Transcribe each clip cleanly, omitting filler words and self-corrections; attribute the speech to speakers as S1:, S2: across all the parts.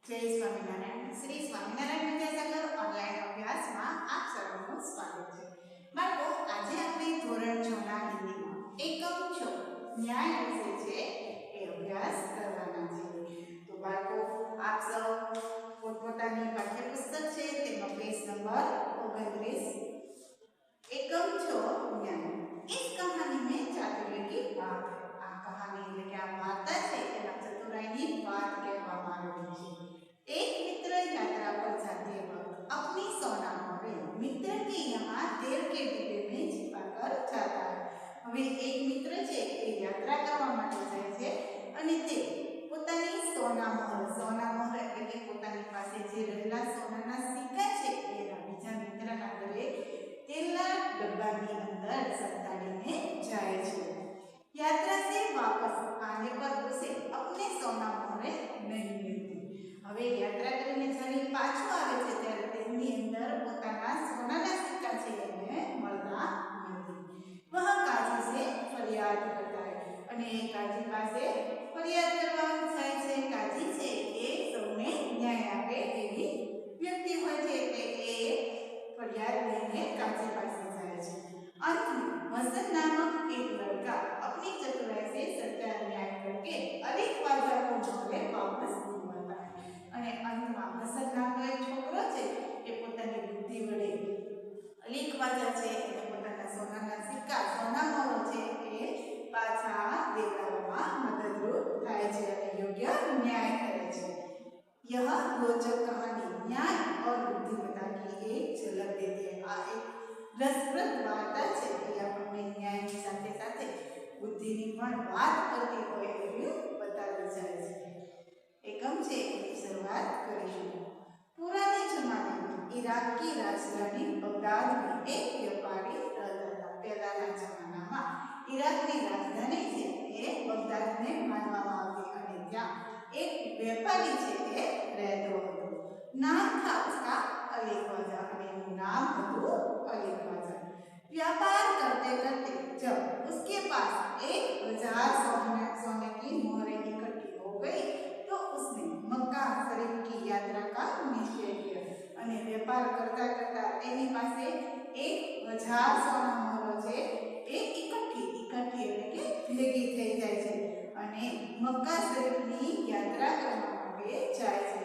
S1: જય સ્વામિનારાયણ. શ્રી સ્વામિનારાયણ વિદ્યાસાગર ઓનલાઈન અભ્યાસમાં આપ સર્વનું સ્વાગત છે. બાળકો, આજે આપણે ધોરણ 6 ના હિન્દીમાં એકમ 6 ન્યાય વિષય છે એ અભ્યાસ કરવાના છે. તો બાળકો, આપ સૌ પોતપોતાની પાઠ્યપુસ્તક છે તેનો પેજ નંબર 29 एकम 6 न्याय। इस कहानी में चातुर्य की बात है। आ कहानी એટલે કે આ વાર્તા છે એમાં ચતુરાઈની વાત કહેવામાં આવી છે। एक मित्र यात्रा पर जाते वक्त अपनी सोना में मित्र के यहाँ तेल के डिब्बे में छिपाकर जाता है। હવે એક મિત્ર છે એ યાત્રા કરવા માટે જાય છે અને તે પોતાની સોનામહોર એટલે કે પોતાની પાસે જે રહેલા સોનાના સિક્કા છે એના બીજા મિત્રના ઘરે तेलना डब्बानी अंदर संताड़ीने जाए छे। यात्रा से वापस आने पर उसे अपने सोना मोहरे नहीं मिलती। હવે યાત્રા કરીને જ્યારે પાછો આવે છે ત્યારે તેની અંદર પોતાના સોનાના સિક્કા છે એને મળતા નથી। वह काजी से फरियाद करता है અને કાજી પાસે ફરિયાદ કરવા જાય છે। કાજી છે એ સૌને ન્યાય આપે એવી વ્યક્તિ હોય છે એટલે એ फरियाद लेने काजी पास जाए छे। अंत में हसन नामक एक लड़का अपनी चतुराई से सच्चा न्याय करके अलीक ख्वाजा को मोहरे वापस दिलवाता है। અને અંતમાં હસન નામનો એક છોકરો છે એ પોતાની બુદ્ધિ વડે અલીક ખ્વાજા છે એને પોતાના સોનાના સિક્કા સોનામહોરો છે એ પાછા દેવડાવવામાં મદદરૂપ થાય છે અને યોગ્ય ન્યાય કરે છે। यह रोचक कहानी न्याय और बुद्धिमत्ता की एक झलक देती है। आ एक रसप्रद वार्ता है कि आपने न्याय की साथे साथे बुद्धि ની પણ વાત કરતી હોય એવું બતાવી જાય છે। એકમ છે એની શરૂઆત કરીશું। पुराने जमाने में इराक की राजधानी बगदाद में एक व्यापारी रहता था। પહેલાના જમાનામાં ઈરાકની રાજધાની છે એ બગદાદને માનવામાં આવતી અને ત્યાં एक व्यापारी છે એ રહેતો હતો। नाम था उसका अली ख्वाजा અને એનું નામ હતું अली ख्वाजा। व्यापार करते करते जब उसके पास 1000 सोने की मोहरें इकट्ठी हो गई तो उसने मक्का शरीफ की यात्रा का निश्चय किया અને વેપાર કરતા કરતા તેની પાસે 1000 સોના મોહરો છે એ इकट्ठी એટલે કે ભેગી થઈ જાય છે અને મક્કા શરીફની યાત્રા કરવા માટે જાય છે।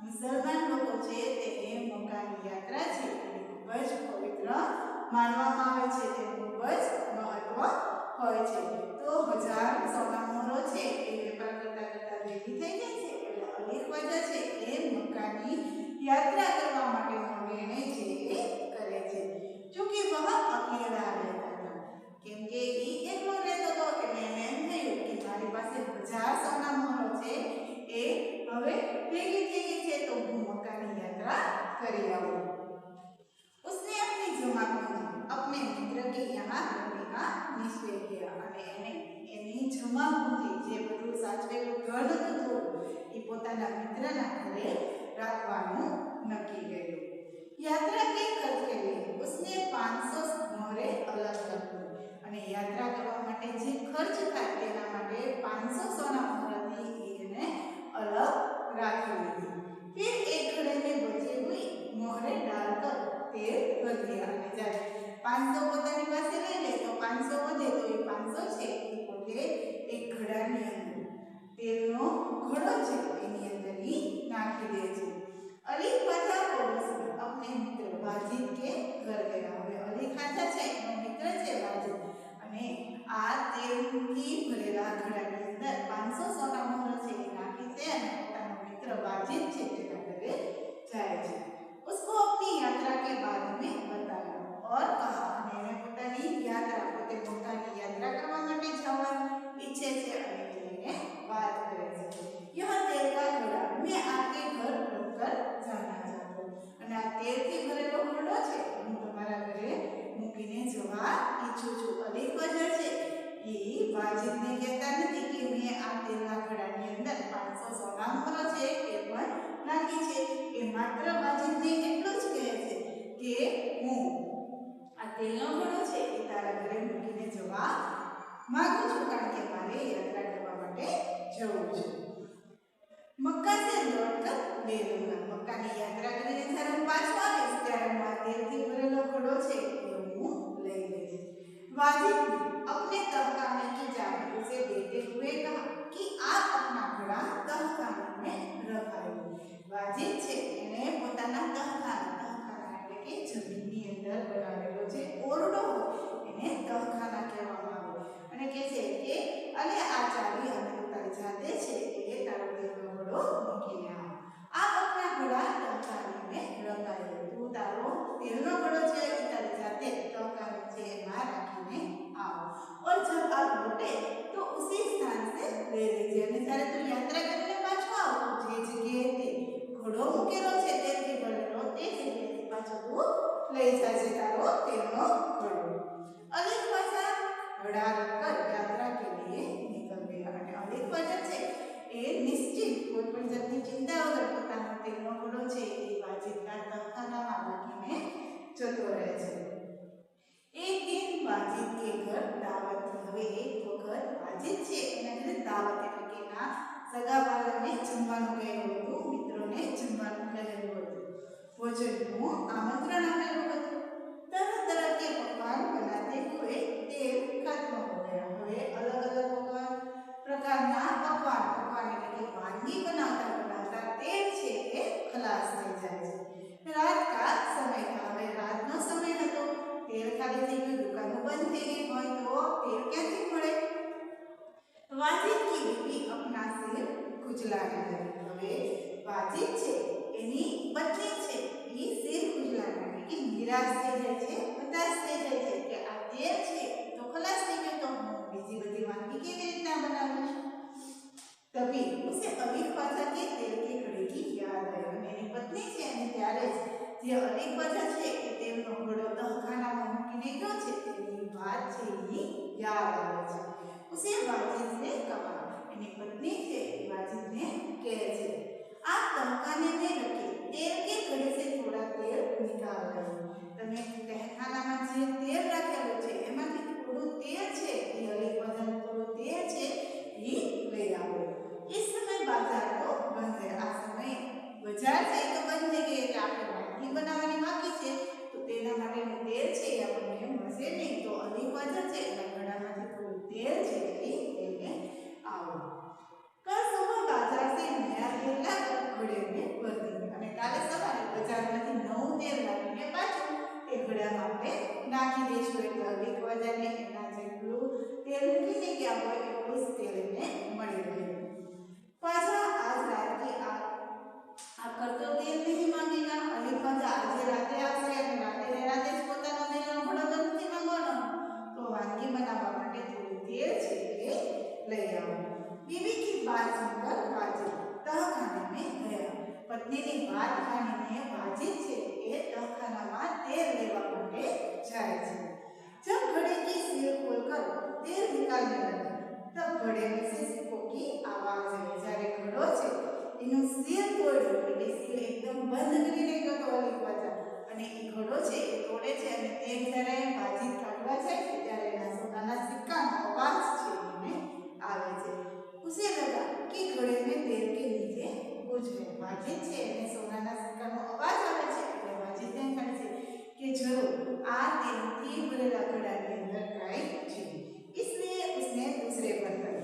S1: મુસલમાન લોકો છે તેને મક્કાની યાત્રા છે એ ખૂબ જ પવિત્ર માનવામાં આવે છે, તે ખૂબ જ મહત્વ હોય છે। તો 1000 સોનામહોરો છે એ વેપાર કરતા કરતા ભેગી થઈ જાય છે એટલે અલી ખ્વાજા છે એ મક્કાની યાત્રા કરવા માટેનો નિર્ણય છે એ કરે છે। જોકે વહ અકેલા રહેતા હતા કેમ કે એ એકલો રહેતો હતો એટલે એને એમ થયું કે મારી પાસે 1000 સોનામહોરો છે એ હવે ભેગી થઈ ગઈ છે તો હું મક્કાની યાત્રા કરી આવું। उसने अपनी जमा पूंजी अपने मित्र के यहाँ रखने का निश्चय किया અને એની જમા પૂંજી જે બધું સાચવેલું ધન હતું એ પોતાના મિત્રના ઘરે રાખવાનું નક્કી કર્યું। यात्रा के खर्च के लिए उसने 500 मोहरे अलग रखी અને યાત્રા કરવા માટે જે ખર્ચ થાય તેના માટે 500 સોના મોહરાથી એને अलग राखी ली। फिर एक घड़े में बची हुई मोहरे डालकर तेल भर दिया અને જ્યારે 500 પોતાની પાસે લઈ લે તો 500 વધે તો એ 500 છે એ પોતે એક ઘડાની અંદર તેલનો ઘડો છે એની અંદર ઈ નાખી દે છે। અલી ખ્વાજા પड़ोस में अपने मित्र वाजिद के घर गया। હવે અલી ખ્વાજા છે એનો મિત્ર છે વાजिद અને આ તેલથી ભરેલા ઘડાની અંદર 500 સોના મોહર છે એ નાખી છે અને પોતાનો મિત્ર વાजिद છે તેના ઘરે જાય છે। उसको अपनी यात्रा के बारे में बताया और कहा અને એને પોતાની યાત્રા પોતે મક્કાની યાત્રા કરવા માટે જવાનું ઈચ્છે છે અને તેને વાત કરે છે। यह तेल का घड़ा मैं आपके घर रखकर जाना चाहता हूँ અને આ તેલથી ભરેલો ઘડો છે હું તમારા ઘરે મૂકીને જવા ઈચ્છું છું। અલી ખ્વાજા છે એ વાजिदને કહેતા નથી કે મેં આ તેલના ઘડાની અંદર 500 સોનામહોરો છે એ પણ નાખી છે, એ માત્ર વાजिदને એટલું જ કહે છે કે હું આ તેલનો ઘડો છે એ તારા ઘરે મૂકીને જવા માંગુ છું કારણ કે મારે યાત્રા કરવા માટે જવું છે। मक्का से लौटकर ले लूंगा। मक्का की यात्रा કરીને જ્યારે હું પાછો આવીશ ત્યારે હું આ તેલથી ભરેલો ઘોડો છે એ હું લઈ લઈશ। वाजिद ने अपने तहखाने की चाबी उसे देते हुए कहा कि आप अपना घोड़ा तहखाने में रखायो। वाजिद છે એને પોતાના તહખાના એટલે કે જમીનની અંદર બનાવેલો જે ઓરડો એને તહખાના કહેવામાં આવે અને કહે છે કે અને આ ચાવી અને તારી જાતે છે એ તારો તેલનો ઘોડો મૂકીને આવ। आप अपना घोड़ा तहखाने में रखायो। तू तारो तेलनो घोड़ो છે એ તારી જાતે તહખાને છે એમાં રાખીને आओ और जब आप लौटे तो उसी स्थान से ले लीजिए। અને જ્યારે તું યાત્રા કરીને પાછો આવ તો જે જગ્યાએ ઘોડો મૂકેલો છે તેલથી ભરેલો તે જગ્યાએથી પાછો તું લઈ જાજે તારો તેલનો ઘોડો। અલીફ ખ્વાજા ઘોડા રખकर यात्रा के लिए निकल गया। અને અલીફ ખ્વાજા છે એ નિશ્ચિત કોઈ પણ જાતની ચિંતા વગર પોતાનો તેલનો ઘોડો છે એ વાજીદના તહખાનામાં રાખીને જતો રહે છે। एक दिन वाजिद के घर दावत थी। હવે એક વખત વાજીદ છે એના ઘરે દાવત એટલે કે ના સગાવાલાને જમવાનું કહેલું હતું, મિત્રોને જમવાનું કહેલું હતું, ભોજનનું આમંત્રણ આપેલું હતું। तरह तरह के पकवान बनाते हुए तेल खत्म हो गया। હવે અલગ અલગ પ્રકારના પકવાન એટલે કે વાનગી બનાવતા બનાવતા તેલ છે એ ખલાસ થઈ જાય છે। રાત का समय था। હવે રાતનો સમય હતો। तेल खाली थी गई, दुकानों बंद थी गई होय तो तेल क्यांथी मळे? वाजिद की बीवी अपना सिर खुजलाने लगी। હવે વાજીદ છે એની પત્ની છે એ સિર ખુજલાને એટલે કે નિરાશ થઈ જાય છે, હતાશ થઈ જાય છે કે આ તેલ છે તો ખલાસ થઈ ગયો તો હું બીજી બધી વાનગી કેવી રીતના બનાવીશ। तभी उसे अलीफ ख्वाजा के तेल के घड़े की याद आई। અને એની પત્ની છે અને ત્યારે જ જે અલીફ ખ્વાજા છે એ તેલનો ઘોડો તહખાનામાં મૂકીને ગયો છે તેની વાત છે એ યાદ આવે છે। उसे वाजिद ने कहा, એની પત્ની છે એ વાજીદને કહે છે आप तहखाने में रखे तेल के घड़े से थोड़ा तेल निकाल लो। તમે તહખાનામાં જે તેલ રાખેલું છે એમાંથી થોડું તેલ છે એ અલીફ ખ્વાજાનું થોડું તેલ છે એ લઈ આવો। इस समय बाजार तो बंद है। आ समय बजार છે તો બંધ થઈ ગઈ એટલે આપણે વાનગી બનાવવાની બાકી છે તો તેના માટેનું તેલ છે એ આપણને મળશે નહીં। તો અલીફ ખ્વાજા છે એના ઘડામાંથી થોડું તેલ છે એ લઈને આવો। कल सुबह बाजार से नया तेल लाकर घड़े में भर देंगे। અને કાલે સવારે બજારમાંથી નવું તેલ લાવીને પાછું તે ઘડામાં આપણે નાખી દઈશું એટલે અલીફ ખ્વાજાને એના જેટલું તેલ મૂકીને ગયા હોય એટલું જ તેલ એને મળી રહે। ख्वाजा आज रात की आकर तो तेल नहीं मांगेगा। अलीफ ख्वाजा आज राते આવશે અને રાતે જ પોતાનો તેલનો ઘોડો તો નથી માંગવાનો તો વાનગી બનાવવા માટે થોડું તેલ છે એ લઈ આવો। बीवी की बात सुनकर वाजिद तहखाने में गया। पत्नीની વાત માનીને વાजिद છે એ તહખાનામાં તેલ લેવા માટે જાય છે। जब घड़े की सील खोलकर तेल निकालने लगा तब घड़े में से सिक्कों की आवाज आई। જ્યારે ઘડો છે એનું સીલ તોડ્યું એટલે સીલ એકદમ બંધ કરી નાખ્યો તો અલીફ ખ્વાજા અને એ ઘડો છે એ તોડે છે અને તેલ જ્યારે વાजिद કાઢવા જાય છે ત્યારે એના સોનાના સિક્કાનો અવાજ છે એને આવે છે। उसे लगा कि घड़े में तेल के नीचे कुछ है। वाजिद છે એને સોનાના સિક્કાનો અવાજ આવે છે એટલે વાजिदને થાય છે કે જરૂર આ તેલથી ભરેલા ઘડાની અંદર કાંઈ છે। इसलिए उसने दूसरे बर्तन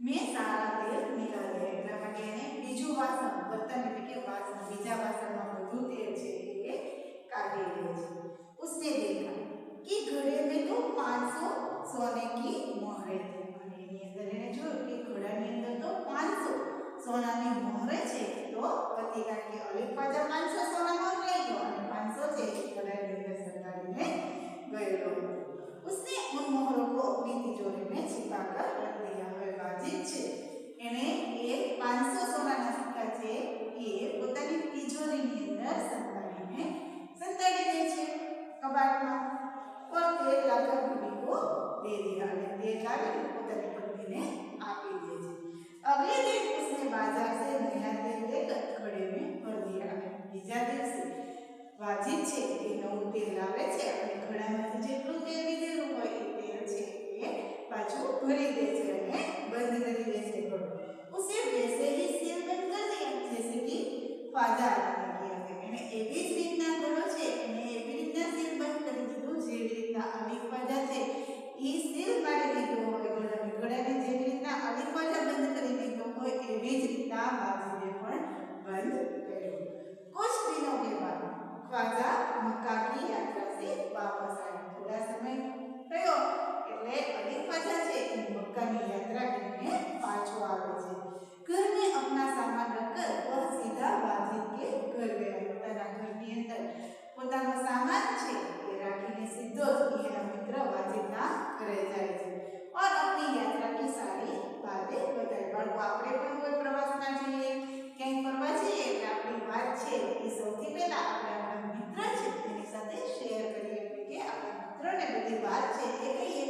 S1: में सारा तेल निकाल लिया। એટલા માટે એને બીજું વાસણ બર્તન એટલે કે વાસણ બીજા વાસણમાં બધું તેલ છે એ કાઢી લે છે। उसने देखा कि घड़े में तो 500 सोने की मोहरें थी। અને એની અંદર એને જોયું કે ઘડાની અંદર તો 500 સોનાની મોહરે છે તો હતી કારણ કે અલીફ ખ્વાજા 500 સોના મોહર લઈ ગયો અને 500 છે એ ઘડાની અંદર સંતાડીને ગયેલો। उसने उन मोहरों को अपनी तिजोरी में छिपाकर रख दिया। હવે વાजिद છે એને એ 500 સોનાના સિક્કા છે એ પોતાની તિજોરીની અંદર સંતાડી દે છે કબાટમાં। और तेल लाकर बीवी को दे दिया અને તેલ લાવીને પોતાની પત્નીને આપી દે છે। अगले दिन उसने बाजार से नया तेल लेकर घड़े में भर दिया અને બીજા દિવસે વાजिद છે એ નવું તેલ લાવે છે અને ઘડામાંથી જેટલું તેલ લીધેલું હોય એ તેલ છે એ પાછું ભરી દે છે અને બંધ કરી દે છે ઘડો। उसे वैसे ही એ સીલ મારી દીધો હોય ગળાને. ગળાને જેવી રીતના અલીખવાજા બંધ કરી દીધો હોય એવી જ રીતના વાજીને પણ બંધ કર્યો. कुछ दिनों के बाद ख्वाजा मक्का की यात्रा से वापस आए. थोड़ा समय થયો એટલે અલીખવાજા છે એ મક્કાની યાત્રા કરીને પાછો આવે છે. घर में अपना सामान रखकर वह सीधा वाजिद के घर गया. પોતાના ઘરની અંદર પોતાનો સામાન છે એ રાખીને સીધો જ એના મિત્ર વાજીદના ઘરે જાય છે. और अपनी यात्रा की सारी बातें बताई. બાળકો આપણે પણ કોઈ પ્રવાસમાં જઈએ ક્યાંય ફરવા જઈએ એટલે આપણી વાત છે એ સૌથી પહેલા આપણે આપણા મિત્ર છે એની સાથે શેર કરીએ કે આપણા મિત્રને બધી વાત છે એ કહીએ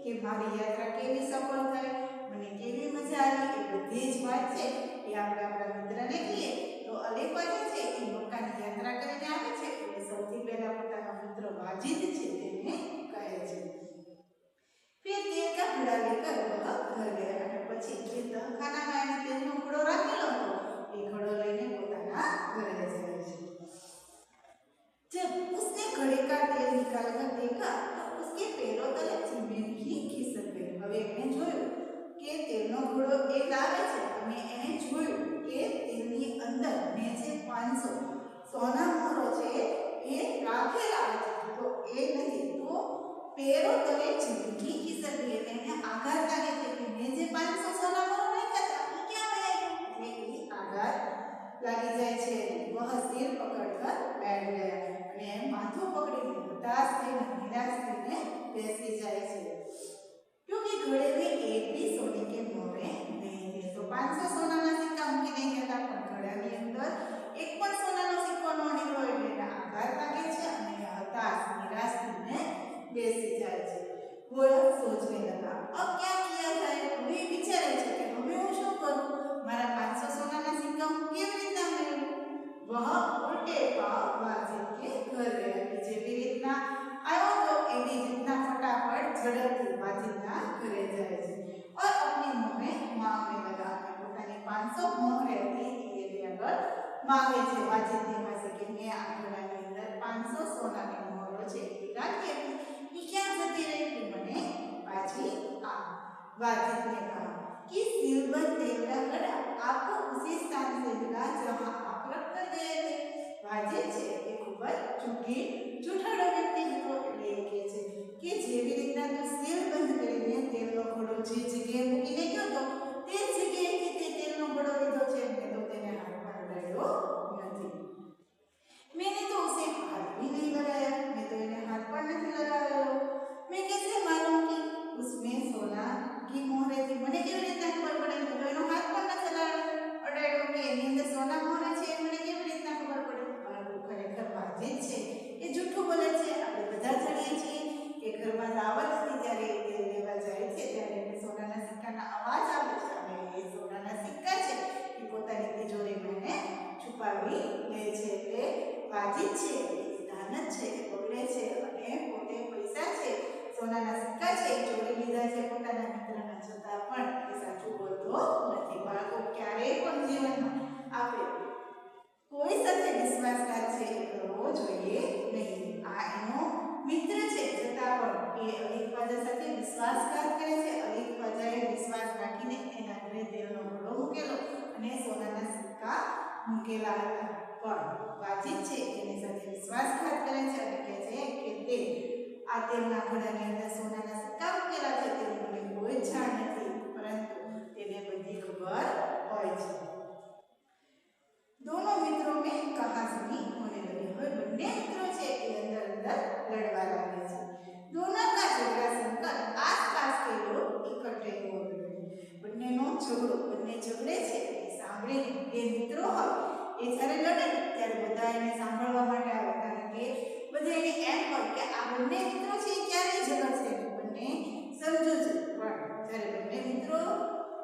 S1: કે મારી યાત્રા કેવી સફળ થઈ, મને કેવી મજા આવી, એ બધી જ વાત છે એ આપણે આપણા મિત્રને કહીએ. તો અલીખવાજા છે એ મક્કાની યાત્રા કરીને આવે છે એટલે સૌથી પહેલા પોતાના મિત્ર વાજીદ છે તેને કહે છે. फिर तेल का घड़ा लेकर वह घर गया. અને પછી જે તહખાનામાં એને તેલનો ઘડો રાખેલો હતો એ ઘડો લઈને પોતાના ઘરે જાય છે. जब उसने घड़े का तेल निकाल कर देखा तो उसके पैरों तले जमीन ही खिसक गई. હવે એને જોયું કે તેલનો ઘડો એ લાવે છે અને એને જોયું કે તેલની અંદર મેં જે 500 સોના મોહરો છે એ રાખેલા છે તો એ નથી તો પેરો તલે જિંદગી ખિસક ગઈ. એને આઘાત લાગે છે કે મેં જે 500 સોના મોહરો રાખ્યા હતા એ ક્યાં ગયા? એટલે એ આઘાત લાગી જાય છે. વહ સિર પકડકર બેઠ ગયા અને માથું પકડીને હતાશ થઈને નિરાશ થઈને બેસી જાય છે. क्योंकि घड़े में एक भी सोने के मोहरे नहीं थे. तो 500 સોનાના સિક્કા મૂકીને ગયા હતા પણ ઘડાની અંદર એક પણ સોનાનો સિક્કો ન નીકળ્યો એટલે એને આઘાત લાગે છે અને હતાશ નિરાશ થઈને બેસી જાય છે. वो सोचने लगा अब क्या किया जाए. હવે વિચારે છે કે હવે હું શું કરું, મારા 500 સોનાના સિક્કા હું કેવી રીતના મેળવું. वह उल्टे पांव वाजिद के घर गया. જેવી રીતના આવ્યો તો એવી રીતના ફટાફટ ઝડપથી વાજીદના ઘરે જાય છે. और अपनी मोहरे मांगने लगा. પોતાની 500 મોહરે હતી એ આગળ માંગે છે વાજીદની પાસે કે મેં આ ઘડાની અંદર 500 સોનાની મોહરો છે એ રાખી હતી એ ક્યાં જતી રહી તું મને પાછી આ. वाजिद ने कहा कि सिल्वर तेल का घड़ा आपको उसी स्थान से मिला जहां आप रख कर गए थे. वाजिद છે એ ખૂબ જ જૂઠાળો વ્યક્તિ હતો એટલે કહે છે કે જેવી રીતના તું સીલ બંધ કરીને તેલનો ઘડો જે જગ્યાએ મૂકીને ગયો હતો તે જગ્યાએથી તે તેલનો ઘડો લીધો છે મેં તો તેને હાથ પણ લગાડ્યો નથી. मैंने तो उसे हाथ भी नहीं लगाया. मैं तो इन्हें हाथ पर नहीं लगाया. मैं कैसे मालूम कि उसमें सोना की मोहरे थी. મને કેવી રીતના ખબર પડે કે તો એનો હાથ પણ નથી અડાડ્યો કે એની અંદર સોના મોહરે છે મને કેવી રીતના ખબર પડે. બાળકો ખરેખર વાજીદ છે એ જૂઠું બોલે છે. આપણે બધા જાણીએ છીએ કે ઘરમાં દાવત હતી ત્યારે તેલ લેવા જાય છે ત્યારે એને સોનાના સિક્કાના અવાજ આવે છે અને એ સોનાના સિક્કા છે એ પોતાની તિજોરીમાં એને છુપાવી લે છે. એટલે વાજીદ છે એ દાનત છે એ બોલે છે અને પોતે પૈસા છે સોનાના સિક્કા છે એ ચોરી લીધા છે પોતાના મિત્રના છતાં પણ એ સાચું બોલતો નથી. બાળકો ક્યારેય પણ જીવનમાં આપણે કોઈ સાથે વિશ્વાસઘાત છે એ કરવો જોઈએ નહીં. આ એનો મિત્ર છે છતાં પણ એ અલીખવાજા સાથે વિશ્વાસઘાત કરે છે. અલીખવાજાએ વિશ્વાસ રાખીને એના ઘરે તેલનો ઘડો મૂકેલો અને સોનાના સિક્કા મૂકેલા હતા પણ વાજીદ છે એની સાથે વિશ્વાસઘાત કરે છે અને કહે છે કે તે આ તેલના ઘડાની અંદર સોનાના સિક્કા મૂકેલા છે તેની મને કોઈ જાણ નથી પરંતુ તેને બધી ખબર હોય છે. दोनों मित्रों में कहासुनी होने लगी. હવે બંને મિત્રો છે એ અંદર લડવા લાગે છે. दोनों का झगड़ा सुनकर आसपास के लोग इकट्ठे हो गए. બંનેનો ઝઘડો બંને ઝઘડે છે એ સાંભળીને બે મિત્રો હોય એ જ્યારે લડે ત્યારે બધા એને સાંભળવા માટે આવે કારણ કે બધા એને એમ હોય કે આ બંને મિત્રો છે એ ક્યારે ઝઘડશે. બંને સમજો છે પણ જ્યારે બંને મિત્રો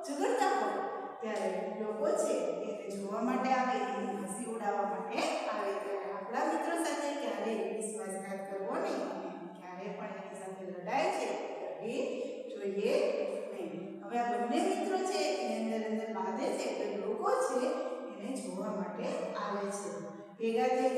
S1: ઝઘડતા હોય ત્યારે લોકો છે એને જોવા માટે આવે એની હસી ઉડાવવા માટે આવે. ત્યારે આપણા મિત્રો સાથે ક્યારેય વિશ્વાસઘાત કરવો નહીં અને ક્યારેય પણ એની સાથે લડાઈ છે કરવી જોઈએ નહીં. હવે આ બંને મિત્રો છે એની અંદર બાંધે છે એટલે લોકો છે એને જોવા માટે આવે છે. ભેગા થઈ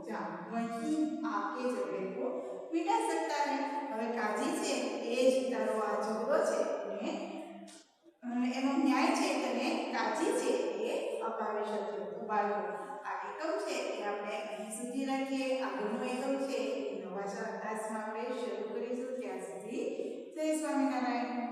S1: जाम वही आपके झगड़े को मिटा सकता है। હવે કાજી છે એ જ તારો આ ઝઘડો છે ને એનો ન્યાય છે તને કાજી છે એ અપાવી શકે। તો બાળકો આ એકમ છે એ આપણે અહીં સુધી રાખીએ। આગળનો એકમ છે એ નવા ક્લાસમાં આપણે શરૂ કરીશું। ત્યાં સુધી જય સ્વામિનારાયણ।